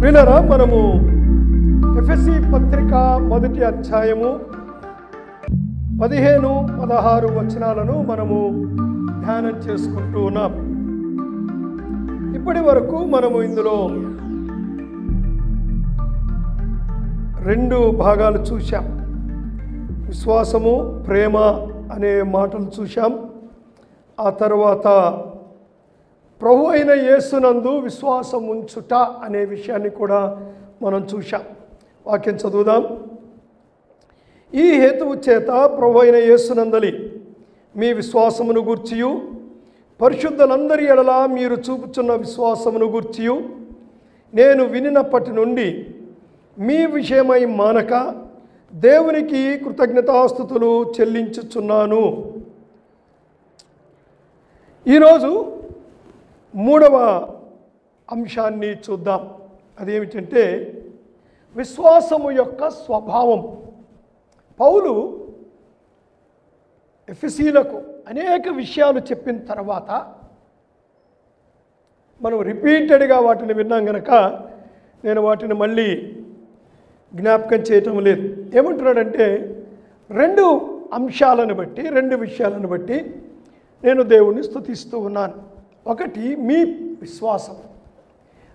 ప్రియులారా, మనము ఎఫెసీ పత్రిక మొదటి అధ్యాయము 15-16 వచనాలను మనము ధ్యానం చేసుకుంటూ ఉన్నాం. ఇప్పటి వరకు మనము ఇందులో 2 భాగాలు చూశాం. విశ్వాసము, ప్రేమ అనే మాటలు చూశాం. ఆ తర్వాత ప్రభు అయిన యేసునందు విశ్వాసం ఉంచుట అనే విషయాన్ని కూడా మనం చూశాం. వాక్యం చదువుదాం. ఈ హేతువు చేత ప్రభు అయిన యేసునందలి మీ విశ్వాసమును గూర్చియు పరిశుద్ధులందరి ఎడల మీరు చూపుచున్న విశ్వాసమును గూర్చియు నేను వినినప్పటి నుండి మీ విషయమై మానక దేవునికి కృతజ్ఞతాస్తుతులు చెల్లించుచున్నాను. ఈరోజు 3వ అంశాన్ని చూద్దాం. అదేమిటంటే విశ్వాసము యొక్క స్వభావం. పౌలు ఎఫెసీలకు అనేక విషయాలు చెప్పిన తర్వాత మనం రిపీటెడ్గా వాటిని విన్నాం కనుక నేను వాటిని మళ్ళీ జ్ఞాపకం చేయటం లేదు. ఏమంటున్నాడంటే 2 అంశాలను బట్టి, 2 విషయాలను బట్టి నేను దేవుణ్ణి స్తుతిస్తూ ఉన్నాను. ఒకటి మీ విశ్వాసం,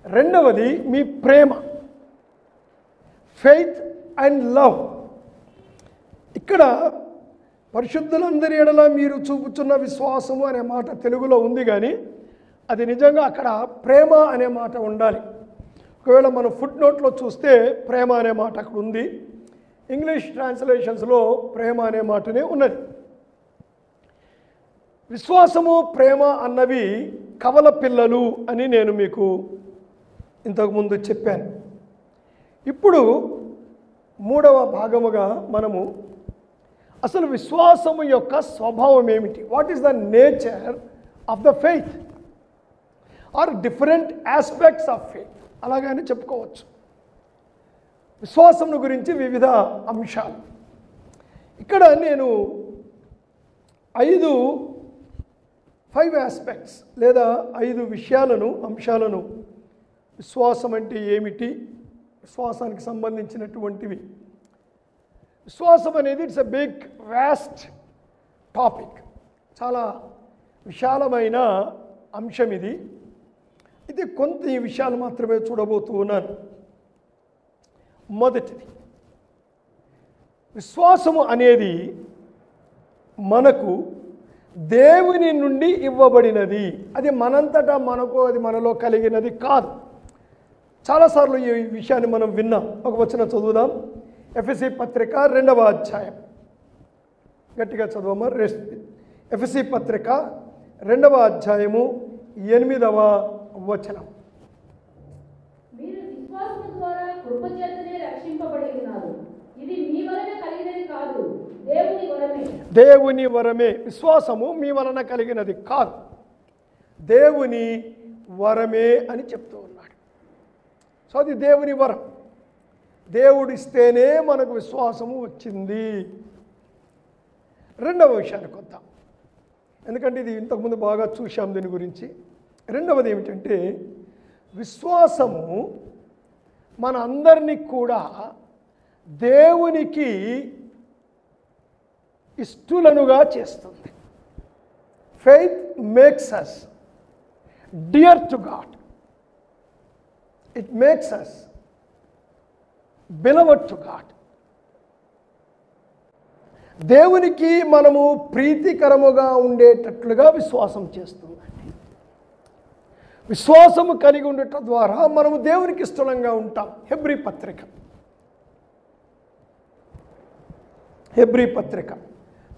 రెండవది మీ ప్రేమ, ఫెయిత్ అండ్ లవ్. ఇక్కడ పరిశుద్ధులందరి ఎడల మీరు చూపుచున్న విశ్వాసము అనే మాట తెలుగులో ఉంది, కానీ అది నిజంగా అక్కడ ప్రేమ అనే మాట ఉండాలి. ఒకవేళ మనం ఫుట్ నోట్లో చూస్తే ప్రేమ అనే మాట అక్కడ ఉంది. ఇంగ్లీష్ ట్రాన్స్లేషన్స్లో ప్రేమ అనే మాటనే ఉన్నది. విశ్వాసము, ప్రేమ అన్నవి కవల పిల్లలు అని నేను మీకు ఇంతకుముందు చెప్పాను. ఇప్పుడు 3వ భాగముగా మనము అసలు విశ్వాసము యొక్క స్వభావం ఏమిటి, what is the nature of the faith are different aspects of faith అలాగని చెప్పుకోవచ్చు. విశ్వాసం గురించి వివిధ అంశాలు. ఇక్కడ నేను 5 ఆస్పెక్ట్స్ లేదా 5 అంశాలను విశ్వాసం అంటే ఏమిటి, విశ్వాసానికి సంబంధించినటువంటివి. విశ్వాసం అనేది it's a big vast topic, చాలా విశాలమైన అంశం ఇది. ఇది కొంత ఈ విషయాలు మాత్రమే చూడబోతూ ఉన్నాను. మొదటిది, విశ్వాసము అనేది మనకు దేవుని నుండి ఇవ్వబడినది. అది మనంతటా మనకు, అది మనలో కలిగినది కాదు. చాలాసార్లు ఈ విషయాన్ని మనం విన్నాం. ఒక వచనం చదువుదాం. ఎఫెసీ పత్రిక 2వ అధ్యాయం, గట్టిగా చదవమా. ఎఫెసీ పత్రిక 2వ అధ్యాయము 8వ వచనం. మీరు విశ్వాసము ద్వారా కృపచేతనే రక్షింపబడి ఉన్నారు. ఇది మీ వలన కలిగినది కాదు, దేవుని వరమే. దేవుని వరమే. విశ్వాసము మీ వలన కలిగినది కాదు, దేవుని వరమే అని చెప్తూ ఉన్నాడు. సో అది దేవుని వరం. దేవుడిస్తేనే మనకు విశ్వాసము వచ్చింది. 2వ విషయానికి వద్దాం, ఎందుకంటే ఇది ఇంతకుముందు బాగా చూశాం దీని గురించి. 2వది ఏమిటంటే విశ్వాసము మన అందరినీ కూడా దేవునికి ఇష్టలుగా చేస్తుంది. Faith makes us dear to God. It makes us beloved to God. దేవునికి మనము ప్రీతికరముగా ఉండేటట్లుగా విశ్వాసం చేస్తుందండి. విశ్వాసము కలిగి ఉండటం ద్వారా మనము దేవునికి ఇష్టంగా ఉంటాం. హెబ్రీ పత్రిక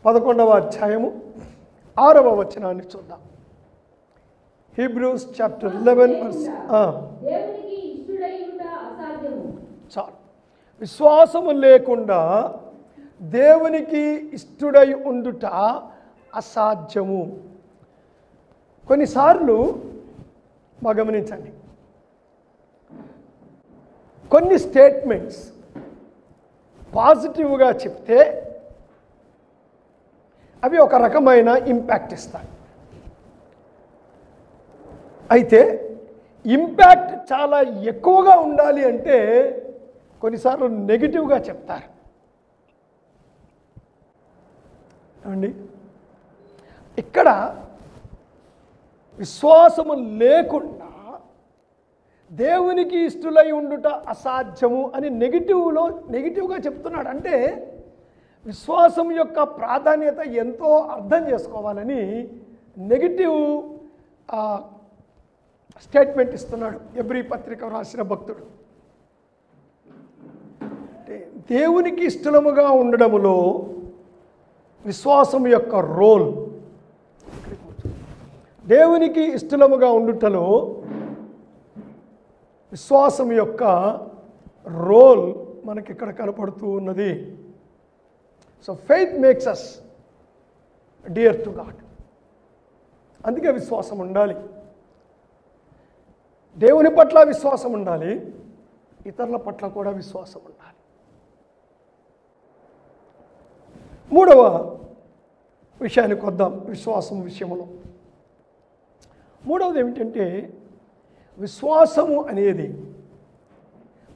11వ అధ్యాయము 6వ వచనాన్ని చూద్దాం. హీబ్రూస్ చాప్టర్ 11 దేవునికి ఇష్టుడై ఉంట అసాధ్యము. చాలు. విశ్వాసము లేకుండా దేవునికి ఇష్టుడై ఉండుట అసాధ్యము. కొన్నిసార్లు బాగా గమనించండి, కొన్ని స్టేట్మెంట్స్ పాజిటివ్గా చెప్తే అవి ఒక రకమైన ఇంపాక్ట్ ఇస్తాయి. అయితే ఇంపాక్ట్ చాలా ఎక్కువగా ఉండాలి అంటే కొన్నిసార్లు నెగిటివ్గా చెప్తారు అండి. ఇక్కడ విశ్వాసము లేకుండా దేవునికి ఇష్టలై ఉండుట అసాధ్యము అని నెగిటివ్గా చెప్తున్నాడు. అంటే విశ్వాసం యొక్క ప్రాధాన్యత ఎంతో అర్థం చేసుకోవాలని నెగిటివ్ స్టేట్మెంట్ ఇస్తున్నాడు హెబ్రీ పత్రిక రాసిన భక్తుడు. అంటే దేవునికి ఇష్టముగా ఉండడములో విశ్వాసం యొక్క రోల్, దేవునికి ఇష్టముగా ఉండుటలో విశ్వాసం యొక్క రోల్ మనకి ఇక్కడ కనపడుతూ ఉన్నది. So faith makes us dear to God. అందుకే విశ్వాసం ఉండాలి, దేవుని పట్ల విశ్వాసం ఉండాలి, ఇతరుల పట్ల కూడా విశ్వాసం ఉండాలి. మూడవ విషయానికి వద్దాం. విశ్వాసం విషయంలో మూడవది ఏమిటంటే విశ్వాసము అనేది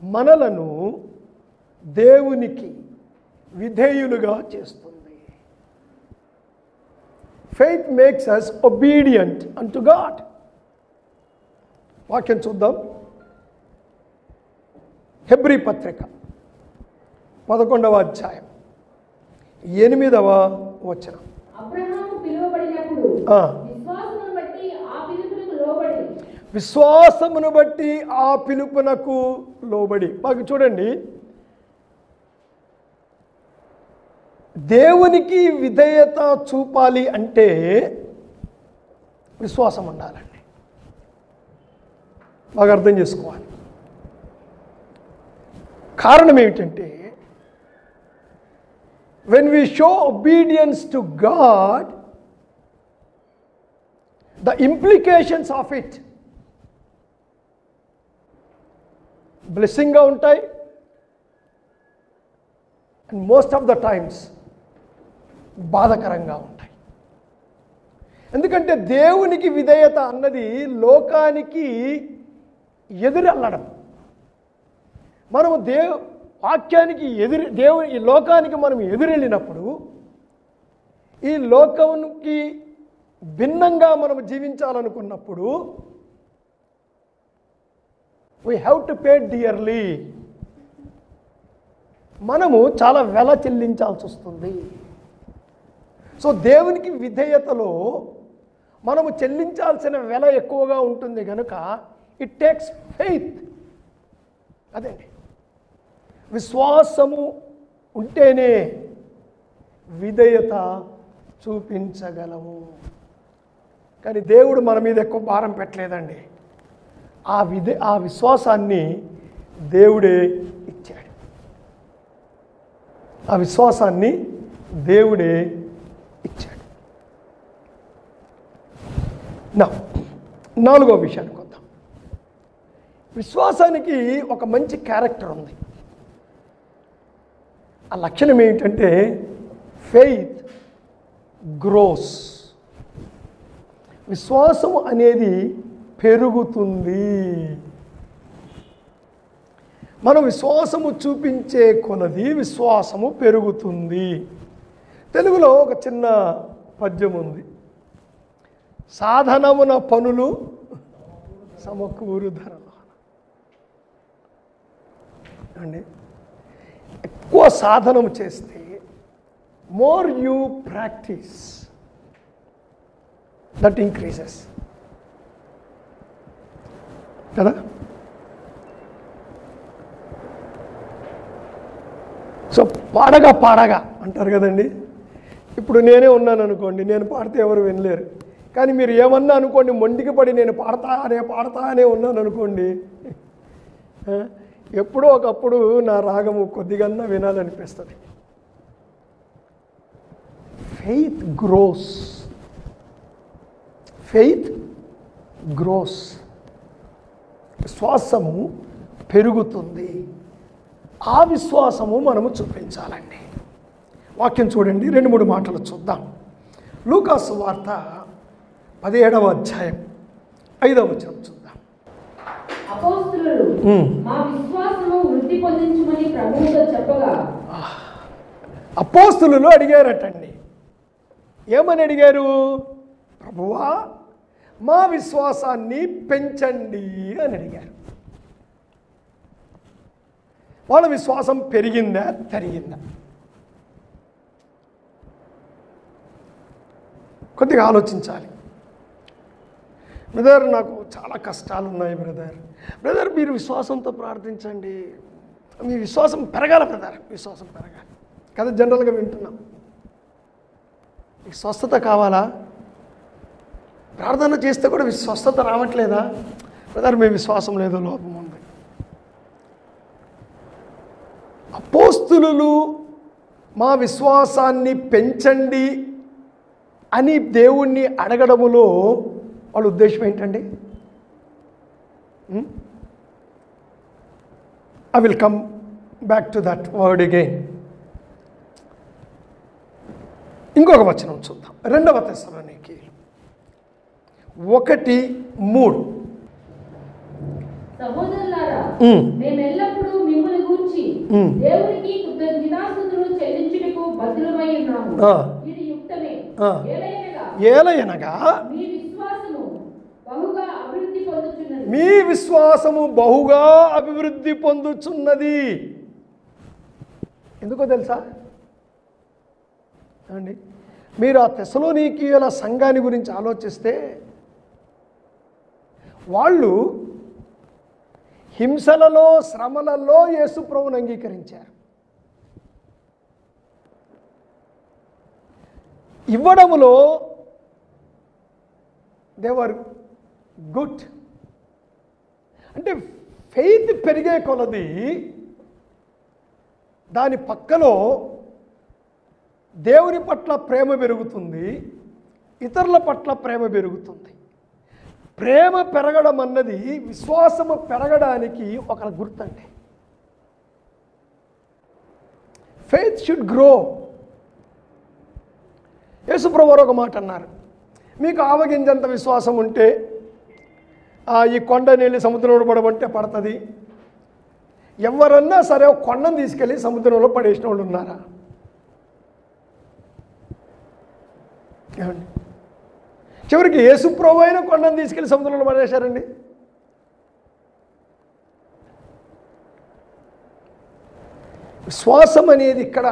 మనలను దేవునికి విధేయులుగా చేస్తుంది. ఫెయిత్ మేక్స్ అస్ ఒబీడియంట్ అంటు గాడ్. వాక్యం చూద్దాం. హెబ్రీ పత్రిక 11వ అధ్యాయం 8వ వచనం. అబ్రహాము పిలువబడినప్పుడు విశ్వాసమును బట్టి ఆ పిలుపునకు లోబడి. మాకు చూడండి, దేవునికి విధేయత చూపాలి అంటే విశ్వాసం ఉండాలండి. బాగా అర్థం చేసుకోవాలి. కారణం ఏమిటంటే when we show obedience to God, the implications of it బ్లెస్సింగ్గా ఉంటాయి, and most of the times బాధకరంగా ఉంటాయి. ఎందుకంటే దేవునికి విధేయత అన్నది లోకానికి ఎదురెళ్ళడం. మనము వాక్యానికి ఈ లోకానికి మనం ఎదురెళ్ళినప్పుడు ఈ లోకానికి భిన్నంగా మనం జీవించాలనుకున్నప్పుడు we have to pay dearly. మనము చాలా వెల చెల్లించాల్సి వస్తుంది. సో దేవునికి విధేయతలో మనము చెల్లించాల్సిన వెల ఎక్కువగా ఉంటుంది కనుక ఇట్ టేక్స్ ఫెయిత్. అదండి, విశ్వాసము ఉంటేనే విధేయత చూపించగలము. కానీ దేవుడు మన మీద ఎక్కువ భారం పెట్టలేదండి. ఆ విశ్వాసాన్ని దేవుడే ఇచ్చాడు. ఆ విశ్వాసాన్ని దేవుడే ఇచ్చాడు. నాలుగో విషయానికి వద్దాం. విశ్వాసానికి ఒక మంచి క్యారెక్టర్ ఉంది. ఆ లక్షణం ఏమిటంటే ఫెయిత్ గ్రోస్. విశ్వాసం అనేది పెరుగుతుంది. మనం విశ్వాసము చూపించే కొలది విశ్వాసము పెరుగుతుంది. తెలుగులో ఒక చిన్న పద్యం ఉంది. సాధనమున పనులు సమకూరు ధరలు అండి. ఎక్కువ సాధనం చేస్తే more you practice that increases కదా. సో పాడగా అంటారు కదండి. ఇప్పుడు నేనే ఉన్నాను అనుకోండి, నేను పాడితే ఎవరు వినలేరు. కానీ మీరు ఏమన్నా అనుకోండి, మొండికి పడి నేను పాడతానే ఉన్నాను అనుకోండి, ఎప్పుడో ఒకప్పుడు నా రాగము కొద్దిగన్నా వినాలనిపిస్తుంది. Faith grows. Faith grows. విశ్వాసము పెరుగుతుంది. ఆ విశ్వాసము మనము చూపించాలండి. వాక్యం చూడండి, 2-3 మాటలు చూద్దాం. లూకాసు వార్త 17వ అధ్యాయం 5వ వచనం చూద్దాం. మా విశ్వాసము వృద్ధి పొందించమని ప్రభువుతో చెప్పగా అపోస్తులు అడిగారటండి. ఏమని అడిగారు? ప్రభువా మా విశ్వాసాన్ని పెంచండి అని అడిగారు. వాళ్ళ విశ్వాసం పెరిగిందా తరిగిందా? కొద్దిగా ఆలోచించాలి. బ్రదర్ నాకు చాలా కష్టాలు ఉన్నాయి బ్రదర్ మీరు విశ్వాసంతో ప్రార్థించండి, మీ విశ్వాసం పెరగాలి బ్రదర్, విశ్వాసం పెరగాలి కదా జనరల్గా వింటున్నాం. మీకు స్వస్థత కావాలా? ప్రార్థన చేస్తే కూడా స్వస్థత రావట్లేదా? బ్రదర్ మీ విశ్వాసం లేదో లోపం ఉంది. అపోస్తులు మా విశ్వాసాన్ని పెంచండి అని దేవుణ్ణి అడగడములో వాళ్ళ ఉద్దేశం ఏంటండి? I will come back to that word again. ఇంకొక వచనం చూద్దాం. 2వ తెస్సలోనికీయులు 1:3. సహోదరులారా, మేమెల్లప్పుడూ మిమ్మల్ని గూర్చి దేవునికి కృతజ్ఞతాస్తుతులు చెల్లించుటకు బద్ధులమై ఉన్నాము. ఇది యుక్తమే. ఏలయనగా మీ విశ్వాసము బహుగా అభివృద్ధి పొందుచున్నది. మీ విశ్వాసము బహుగా అభివృద్ధి పొందుచున్నది. ఎందుకో తెలుసా అండి? మీరు ఆ తెస్సలోనికీయుల సంఘాన్ని గురించి ఆలోచిస్తే వాళ్ళు హింసలలో శ్రమలలో యేసు ప్రభువును అంగీకరించారు. ఇవ్వడములో దే వర్ గుడ్. అంటే ఫెయిత్ పెరిగే కొలది దాని పక్కలో దేవుని పట్ల ప్రేమ పెరుగుతుంది, ఇతరుల పట్ల ప్రేమ పెరుగుతుంది. ప్రేమ పెరగడం అన్నది విశ్వాసము పెరగడానికి ఒక గుర్తండి. Faith should grow. యేసుప్రభు ఒక మాట అన్నారు, మీకు ఆవగింజంత విశ్వాసం ఉంటే ఈ కొండ నీళ్ళు సముద్రంలో పడమంటే పడుతుంది. ఎవరన్నా సరే ఒక కొండను తీసుకెళ్ళి సముద్రంలో పడేసిన వాళ్ళు ఉన్నారా? ఏమండి? చివరికి యేసుప్రభు అయిన కొండను తీసుకెళ్ళి సముద్రంలో పడేశారండి. విశ్వాసం అనేది ఇక్కడ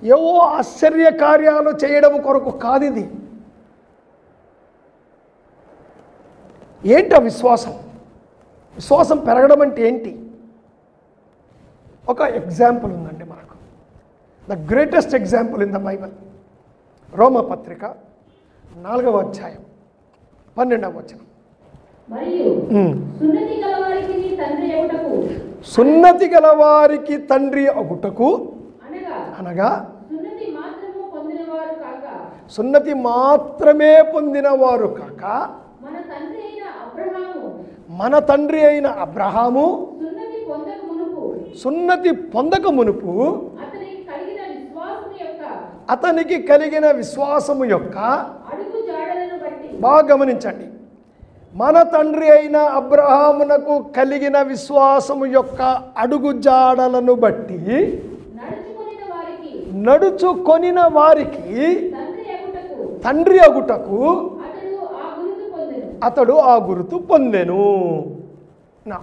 ఏవో ఆశ్చర్య కార్యాలు చేయడం కొరకు కాదు. ఇది ఏంటి? ఆ విశ్వాసం విశ్వాసం పెరగడం అంటే ఏంటి? ఒక ఎగ్జాంపుల్ ఉందండి మనకు. The greatest example in the Bible. రోమపత్రిక 4వ అధ్యాయం 12వ వచనం. మరియు సున్నతి గలవారికి తండ్రి అగుటకు అనగా సున్నతి మాత్రమే పొందినవారు కాక మన తండ్రి అయిన అబ్రహాము సున్నతి పొందక మునుపు అతనికి కలిగిన విశ్వాసము యొక్క, బాగా గమనించండి, మన తండ్రి అయిన అబ్రహామునకు కలిగిన విశ్వాసము యొక్క అడుగు జాడలను బట్టి నడుచుకొనిన వారికి తండ్రి అగుటకు అతడు ఆ గురుతు పొందెను. నా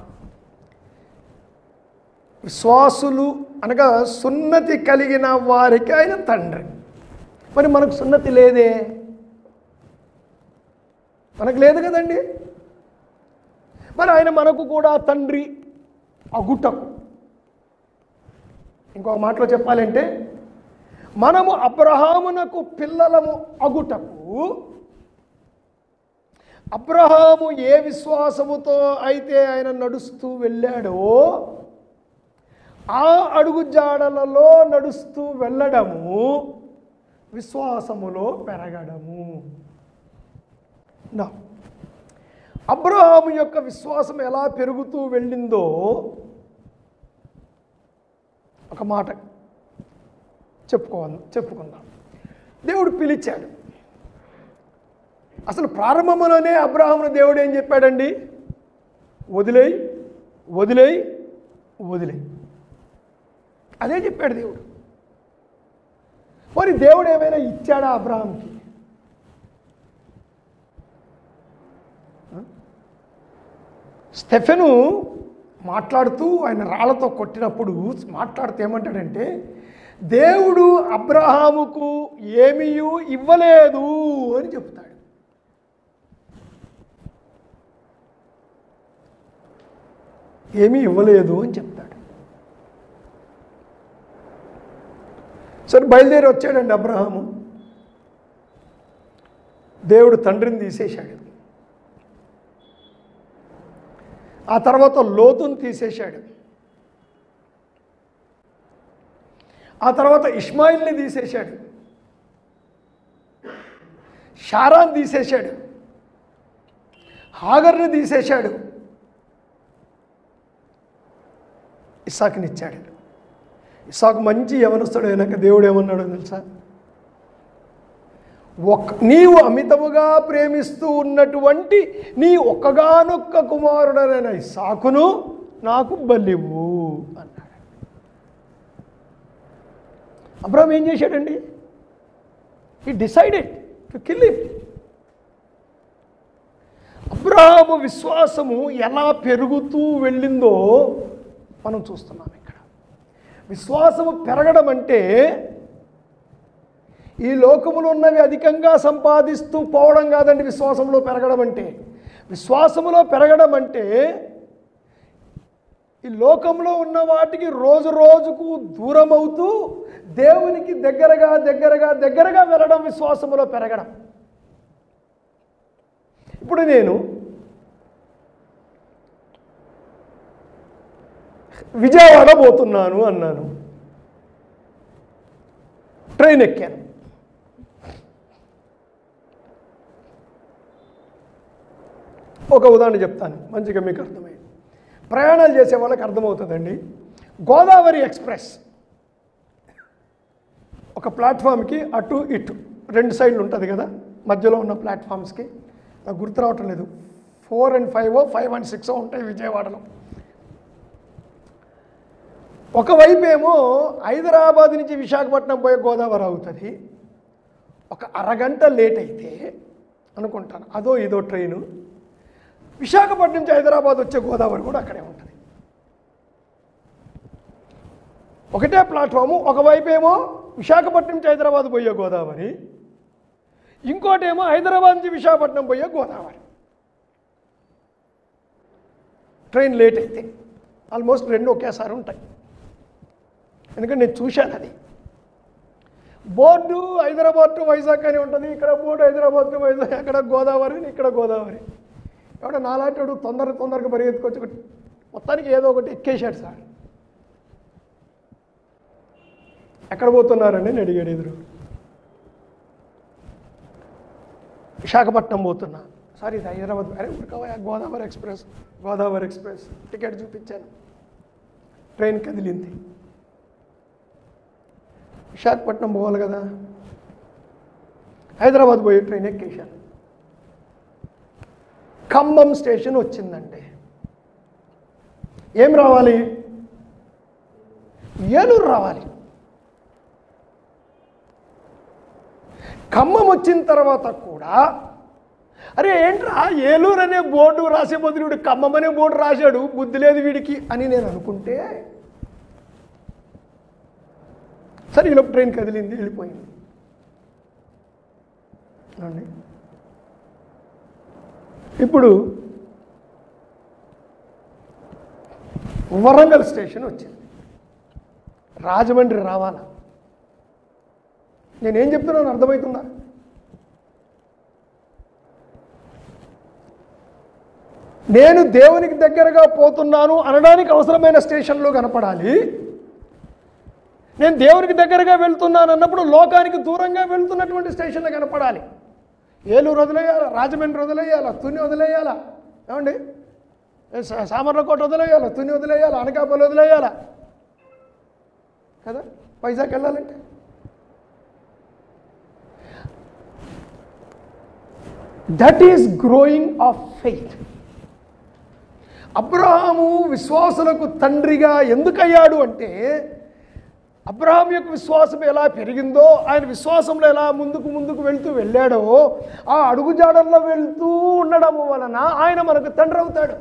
విశ్వాసులు అనగా సున్నతి కలిగిన వారికి ఆయన తండ్రి. మరి మనకు సున్నతి లేదే, మనకు లేదు కదండి. మరి ఆయన మనకు కూడా తండ్రి అగుటకు, ఇంకొక మాటలో చెప్పాలంటే మనము అబ్రహామునకు పిల్లలము అగుటకు, అబ్రహాము ఏ విశ్వాసముతో అయితే ఆయన నడుస్తూ వెళ్ళాడో ఆ అడుగు జాడలలో నడుస్తూ వెళ్ళడము విశ్వాసములో పెరగడము. అబ్రహాము యొక్క విశ్వాసం ఎలా పెరుగుతూ వెళ్ళిందో ఒక మాట చెప్పుకుందాం. దేవుడు పిలిచాడు. అసలు ప్రారంభంలోనే అబ్రహామును దేవుడు ఏం చెప్పాడండి? వదిలేయి, వదిలేయి వదిలేయి. అదే చెప్పాడు దేవుడు. మరి దేవుడు ఏమైనా ఇచ్చాడా అబ్రహాంకి? స్టెఫెను మాట్లాడుతూ ఆయన రాళ్లతో కొట్టినప్పుడు మాట్లాడుతూ ఏమంటాడంటే, దేవుడు అబ్రహాముకు ఏమీ ఇవ్వలేదు అని చెప్తాడు. ఏమీ ఇవ్వలేదు అని చెప్తాడు. సరే బయలుదేరి వచ్చాడండి అబ్రహాము. దేవుడు తండ్రిని తీసేశాడు. ఆ తర్వాత లోతుని తీసేశాడు. ఆ తర్వాత ఇష్మాయిల్ని తీసేశాడు. షారాన్ తీసేశాడు. హాగర్ని తీసేశాడు. ఇస్సాకుని ఇచ్చాడు. ఇస్సాకు మంచి యవనస్తుడు అయినాక దేవుడు ఏమన్నాడో తెలుసా? నీవు అమితముగా ప్రేమిస్తూ ఉన్నటువంటి నీ ఒక్కగానొక్క కుమారుడనైన ఇస్సాకును నాకు బలివ్వు అన్నాడు. అబ్రహాం ఏం చేశాడండి? He decided to kill him. Abraham విశ్వాసము ఎలా పెరుగుతూ వెళ్ళిందో మనం చూస్తున్నాం ఇక్కడ. విశ్వాసము పెరగడం అంటే ఈ లోకములో ఉన్నవి అధికంగా సంపాదిస్తూ పోవడం కాదండి. విశ్వాసంలో పెరగడం అంటే, విశ్వాసములో పెరగడం అంటే ఈ లోకంలో ఉన్న వాటికి రోజు రోజుకు దూరం అవుతూ దేవునికి దగ్గరగా దగ్గరగా దగ్గరగా వెళ్ళడం విశ్వాసములో పెరగడం. ఇప్పుడు నేను విజయవాడ పోతున్నాను అన్నాను. ట్రైన్ ఎక్కాను. ఒక ఉదాహరణ చెప్తాను, మంచిగా మీకు అర్థమైంది. ప్రయాణాలు చేసే వాళ్ళకి అర్థమవుతుందండి. గోదావరి ఎక్స్ప్రెస్ ఒక ప్లాట్ఫామ్కి అటు ఇటు 2 సైడ్లు ఉంటుంది కదా, మధ్యలో ఉన్న ప్లాట్ఫామ్స్కి నాకు గుర్తు రావటం లేదు, 4 and 5, 5 and 6 ఉంటాయి విజయవాడలో. ఒకవైపు ఏమో హైదరాబాద్ నుంచి విశాఖపట్నం పోయే గోదావరి అవుతుంది. ఒక అరగంట లేట్ అయితే అనుకుంటాను, అదో ఇదో ట్రైను, విశాఖపట్నం నుంచి హైదరాబాద్ వచ్చే గోదావరి కూడా అక్కడే ఉంటుంది. ఒకటే ప్లాట్ఫాము, ఒకవైపు ఏమో విశాఖపట్నం నుంచి హైదరాబాద్ పోయే గోదావరి, ఇంకోటి ఏమో హైదరాబాద్ నుంచి విశాఖపట్నం పోయే గోదావరి. ట్రైన్ లేట్ అయితే ఆల్మోస్ట్ 2 ఒకేసారి ఉంటాయి. ఎందుకంటే నేను చూశాను అది. బోర్డు హైదరాబాద్ టు వైజాగ్ అని ఉంటుంది, ఇక్కడ బోర్డు హైదరాబాద్ టు వైజాగ్, అక్కడ గోదావరి, ఇక్కడ గోదావరి. ఎవడో నాలాంటి తొందరగా పరిగెత్తుకొచ్చి మొత్తానికి ఏదో ఒకటి ఎక్కేశాడు సార్. ఎక్కడ పోతున్నారని నేను అడిగాడు ఎదురు. విశాఖపట్నం పోతున్నా సార్, ఇది హైదరాబాద్. అరే ఉరకవా, గోదావరి ఎక్స్ప్రెస్ టికెట్ చూపించాను. ట్రైన్ కదిలింది. విశాఖపట్నం పోవాలి కదా, హైదరాబాద్ పోయే ట్రైన్ ఎక్కేశాను. ఖమ్మం స్టేషన్ వచ్చిందంటే ఏం రావాలి? ఏలూరు రావాలి. ఖమ్మం వచ్చిన తర్వాత కూడా అరే ఏంట్రా ఏలూరు అనే బోర్డు రాసే బదులు వీడు ఖమ్మం అనే బోర్డు రాశాడు, బుద్ధి లేదు వీడికి అని నేను అనుకుంటే, సరే ఈలోపు ట్రైన్ కదిలింది, వెళ్ళిపోయింది. అండి ఇప్పుడు వరంగల్ స్టేషన్ వచ్చింది, రాజమండ్రి రావాలా? నేనేం చెప్తున్నాను అర్థమవుతుందా? నేను దేవునికి దగ్గరగా పోతున్నాను అనడానికి అవసరమైన స్టేషన్లో కనపడాలి. నేను దేవునికి దగ్గరగా వెళ్తున్నాను అన్నప్పుడు లోకానికి దూరంగా వెళ్తున్నటువంటి స్టేషన్లో కనపడాలి. ఏలూరు వదిలేయాలా, రాజమండ్రి వదిలేయాలా, తుని వదిలేయాలా, ఏమండి సామర్లకోట వదిలేయాలా, తుని వదిలేయాలా, అనకాపల్లి వదిలేయాలా కదా వైజాగ్ వెళ్ళాలంటే. That is growing of faith. Abraham విశ్వాసులకు తండ్రిగా ఎందుకయ్యాడు అంటే, అబ్రహాం యొక్క విశ్వాసం ఎలా పెరిగిందో, ఆయన విశ్వాసంలో ఎలా ముందుకు వెళ్ళాడో, ఆ అడుగుజాడల్లో వెళ్తూ ఉండడం వలన ఆయన మనకు తండ్రి అవుతాడు.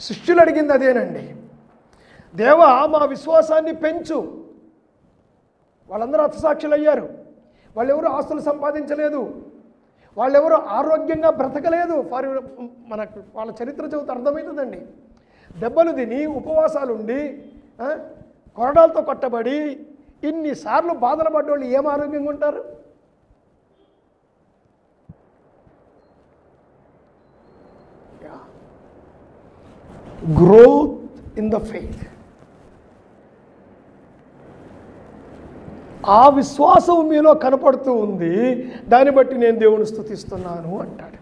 శిష్యులు అడిగింది అదేనండి. దేవా, మా విశ్వాసాన్ని పెంచు. వాళ్ళందరూ హతసాక్షులు అయ్యారు. వాళ్ళెవరూ ఆస్తులు సంపాదించలేదు, వాళ్ళెవరూ ఆరోగ్యంగా బ్రతకలేదు. మనకు వాళ్ళ చరిత్ర చదివితే అర్థమవుతుందండి. దెబ్బలు తిని, ఉపవాసాలుండి, కొరడాలతో కొట్టబడి ఇన్నిసార్లు బాధలు పడ్డోళ్ళు ఏం ఆరోగ్యంగా ఉంటారు? Growth in the faith. ఆ విశ్వాసం మీలో కనపడుతూ ఉంది, దాన్ని బట్టి నేను దేవుని స్తుతిస్తున్నాను అంటాడు.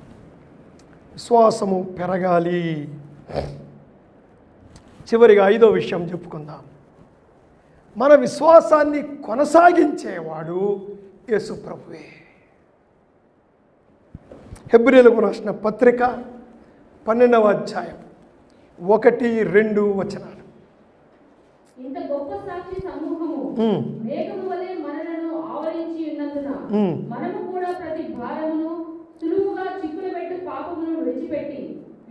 విశ్వాసము పెరగాలి. చివరిగా 5వ విషయం చెప్పుకుందాం. మన విశ్వాసాన్ని కొనసాగించేవాడు యేసు ప్రభువే. హెబ్రీయులకు రాసిన పత్రిక 12వ అధ్యాయం 1-2 వచనాలు. ఇంత గొప్ప సాక్షి సమూహము మేఘము వలె మనలను ఆవరించి ఉన్నందున మనము కూడా ప్రతి భారమును సులువుగా చిక్కులుపెట్టు పాపమును విడిచిపెట్టి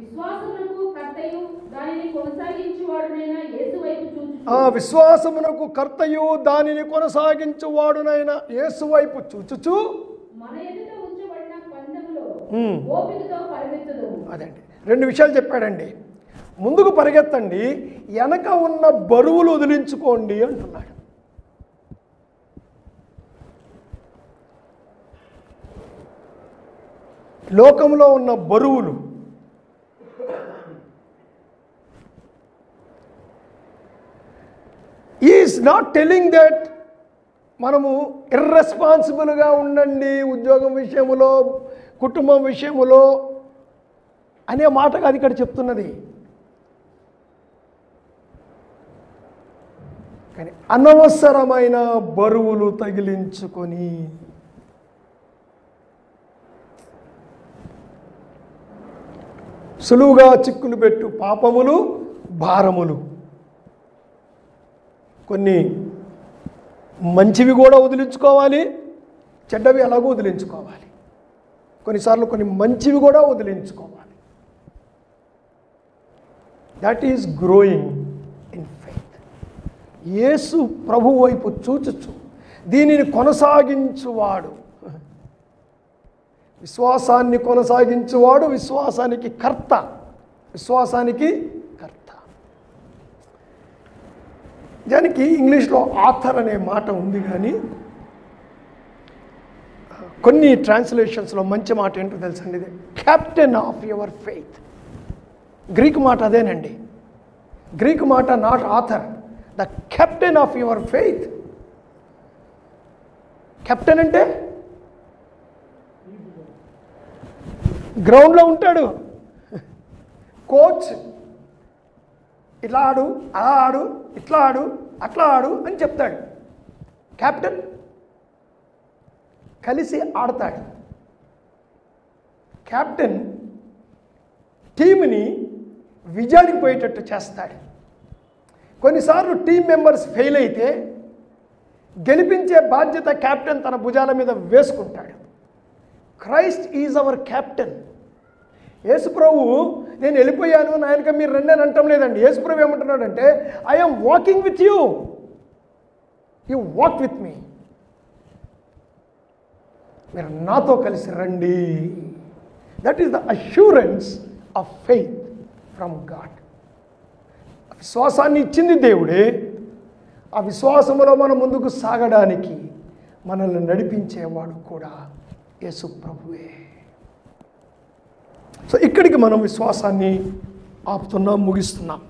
విశ్వాసమునకు కర్తయు దానిని కొనసాగించువాడునైన యేసు వైపు చూచుచు. విశ్వాసమునకు కర్తయు దానిని కొనసాగించువాడునైన యేసు వైపు చూచుచు మన ఎదుట ఉంచబడిన పందెములో ఓపికతో పరిగెత్తుదుము. అదండి, 2 విషయాలు చెప్పాడండి. ముందుకు పరిగెత్తండి, వెనక ఉన్న బరువులు వదిలించుకోండి అంటున్నాడు. లోకంలో ఉన్న బరువులు, ఈజ్ నాట్ టెల్లింగ్ దట్ మనము ఇర్రెస్పాన్సిబుల్గా ఉండండి ఉద్యోగం విషయములో, కుటుంబం విషయములో అనే మాట కాదు ఇక్కడ చెప్తున్నది. కానీ అనవసరమైన బరువులు తగిలించుకొని సులువుగా చిక్కులు పెట్టు పాపములు, భారములు. కొన్ని మంచివి కూడా వదిలించుకోవాలి, చెడ్డవి ఎలాగో వదిలించుకోవాలి. కొన్నిసార్లు కొన్ని మంచివి కూడా వదిలించుకోవాలి. That is growing in faith. Yesu ప్రభు వైపు చూచుచు దీనిని కొనసాగించువాడు, విశ్వాసాన్ని కొనసాగించువాడు, విశ్వాసానికి కర్త. విశ్వాసానికి కర్త. దానికి ఇంగ్లీష్లో ఆథర్ అనే మాట ఉంది, కానీ కొన్ని ట్రాన్స్లేషన్స్లో మంచి మాట ఏంటో తెలుసండి, ఇది captain of your faith. Greek మాట అదేనండి. గ్రీక్ మాట not author, the captain of your faith. Captain అంటే గ్రౌండ్లో ఉంటాడు, కోచ్ ఇట్లా ఆడు, అలా ఆడు, ఇట్లా ఆడు, అట్లా ఆడు అని చెప్తాడు. కెప్టెన్ కలిసి ఆడతాడు. కెప్టెన్ టీంని విజయానికి పోయేటట్టు చేస్తాడు. కొన్నిసార్లు టీం మెంబర్స్ ఫెయిల్ అయితే గెలిపించే బాధ్యత కెప్టెన్ తన భుజాల మీద వేసుకుంటాడు. Christ is our captain. యేసుప్రభు నేను వెళ్ళిపోయాను, నాయనక మీరు రండి అని అంటం లేదండి. యేసుప్రభు ఏమంటున్నాడంటే, I'm walking with you, you walk with me. మీరు నాతో కలిసి రండి. That is the assurance of faith from God. విశ్వాసాన్ని ఇచ్చింది దేవుడే. ఆ విశ్వాసములో మనం ముందుకు సాగడానికి మనల్ని నడిపించేవాడు కూడా యేసు ప్రభువే. సో ఇక్కడికి మనం విశ్వాసాన్ని ఆపుతున్నాం, ముగిస్తున్నాం.